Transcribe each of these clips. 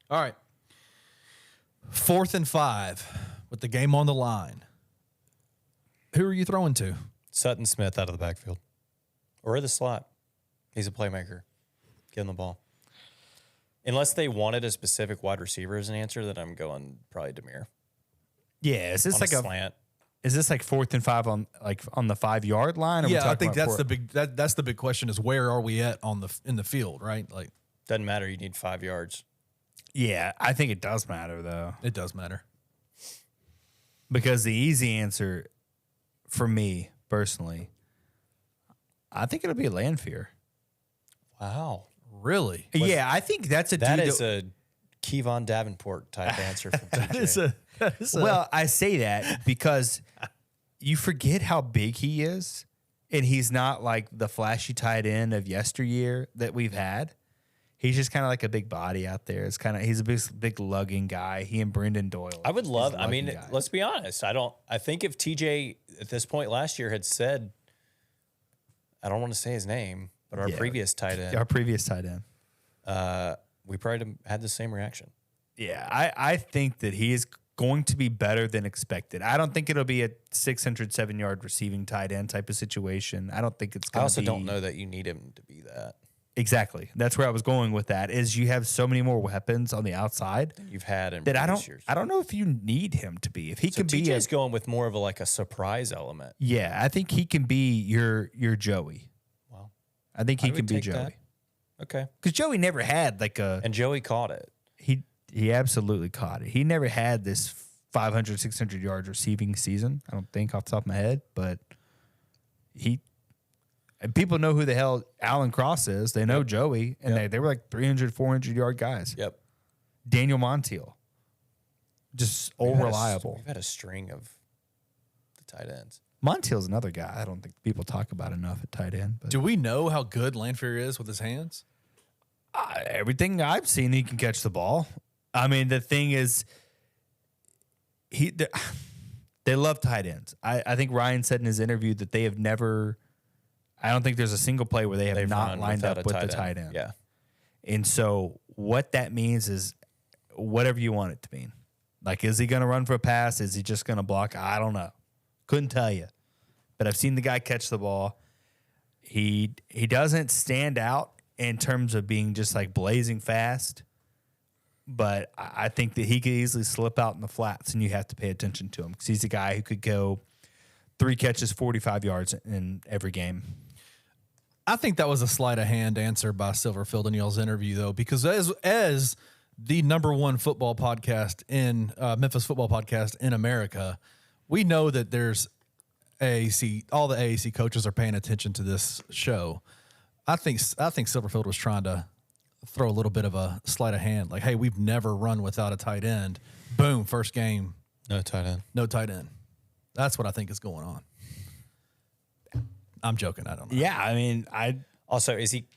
All right. 4th and 5 with the game on the line. Who are you throwing to? Sutton Smith out of the backfield. Or the slot. He's a playmaker. Give him the ball. Unless they wanted a specific wide receiver as an answer, then I'm going probably Demir. Yeah, is this On like a slant. Is this like 4th and 5 on the 5-yard line? Or Yeah, I think that's that's the big question is where are we at in the field, right? Like Doesn't matter. You need 5 yards. Yeah, I think it does matter though, it does matter. because the easy answer for me personally, I think it'll be a Lanphier. Wow. Really? Yeah, I think that's a That dude is a Kevon Davenport type answer from TJ. Well, I say that because you forget how big he is, and he's not like the flashy tight end of yesteryear that we've had. He's just kind of like a big body out there. He's a big lugging guy. He and Brendan Doyle. I would love, He's a lugging guy. let's be honest. I think if TJ at this point last year had said, I don't want to say his name, but our previous tight end, we probably would have had the same reaction. Yeah, I think that he is going to be better than expected. I don't think it'll be a 607-yard receiving tight end type of situation. I don't think it's going to be. I also don't know that you need him to be that. Exactly. That's where I was going with that, is you have so many more weapons on the outside You've had in that previous years. I don't know if you need him to be. If he So can be TJ's going with more of a surprise element. Yeah, I think he can be your Joey. Wow. I think he I would can be take Joey. that. Okay. Because Joey never had like a And Joey caught it. he absolutely caught it. He never had this 500, 600 yards receiving season. I don't think off the top of my head, but and people know who the hell Alan Cross is. They know Joey, and they were like 300, 400-yard guys. Yep. Daniel Montiel, just all reliable. We've had a string of the tight ends. Montiel's another guy I don't think people talk about enough at tight end. But Do we know how good Lanphier is with his hands? everything I've seen, he can catch the ball. I mean, the thing is, they love tight ends. I think Ryan said in his interview that they have never. I don't think there's a single play where they've not lined up with the tight end. Yeah. And so what that means is whatever you want it to mean. Like, is he going to run for a pass? Is he just going to block? I don't know. Couldn't tell you. But I've seen the guy catch the ball. He doesn't stand out in terms of being just like blazing fast. But I think that he could easily slip out in the flats, and you have to pay attention to him because he's a guy who could go 3 catches, 45 yards in every game. I think that was a sleight of hand answer by Silverfield in y'all's interview, though, because as the #1 football podcast in Memphis football podcast in America, we know that there's AAC. All the AAC coaches are paying attention to this show. I think Silverfield was trying to throw a little bit of a sleight of hand, like, hey, we've never run without a tight end. Boom, first game, No tight end. no tight end. That's what I think is going on. I'm joking. I don't know. Yeah, I mean, Also, is he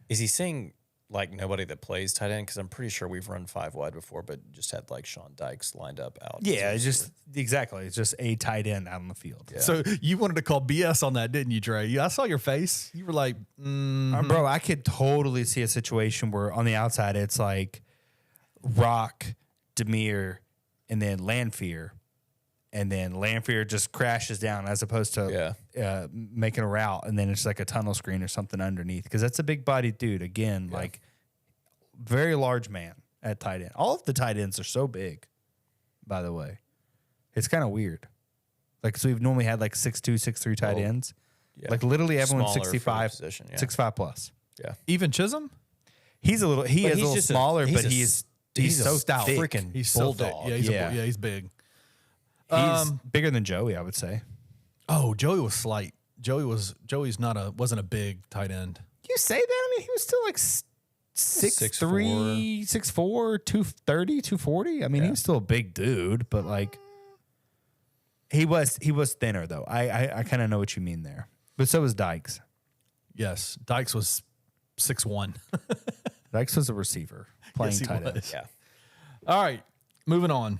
saying like nobody that plays tight end? Because I'm pretty sure we've run 5 wide before, but just had like Sean Dykes lined up out. yeah, it's just exactly. It's just a tight end out on the field. Yeah. So you wanted to call BS on that, didn't you, Trey? I saw your face. You were like, Bro, I could totally see a situation where on the outside it's like Rock, Demir, and then Lanphier. And then Lanphier just crashes down as opposed to making a route. And then it's like a tunnel screen or something underneath. Because that's a big-bodied dude. Again, like very large man at tight end. All of the tight ends are so big, by the way. It's kind of weird. Like, so we've normally had like 6'2", 6'3" tight ends. Yeah. Like literally everyone's Smaller for the 65, position, 6'5" plus. Yeah. even Chisholm? He's a little. He is a little just smaller, but he's so stout thick. freaking He's so thick. bulldog. Yeah, he's big. He's bigger than Joey, I would say. Oh, Joey was slight. Joey's wasn't a big tight end. You say that? I mean, he was still like 6'3", 6'4", 230, 240. I mean, he was still a big dude, but like he was thinner though. I kind of know what you mean there. But so was Dykes. Yes, Dykes was 6'1". Dykes was a receiver playing Yes, he tight end. was. Yeah. All right, moving on.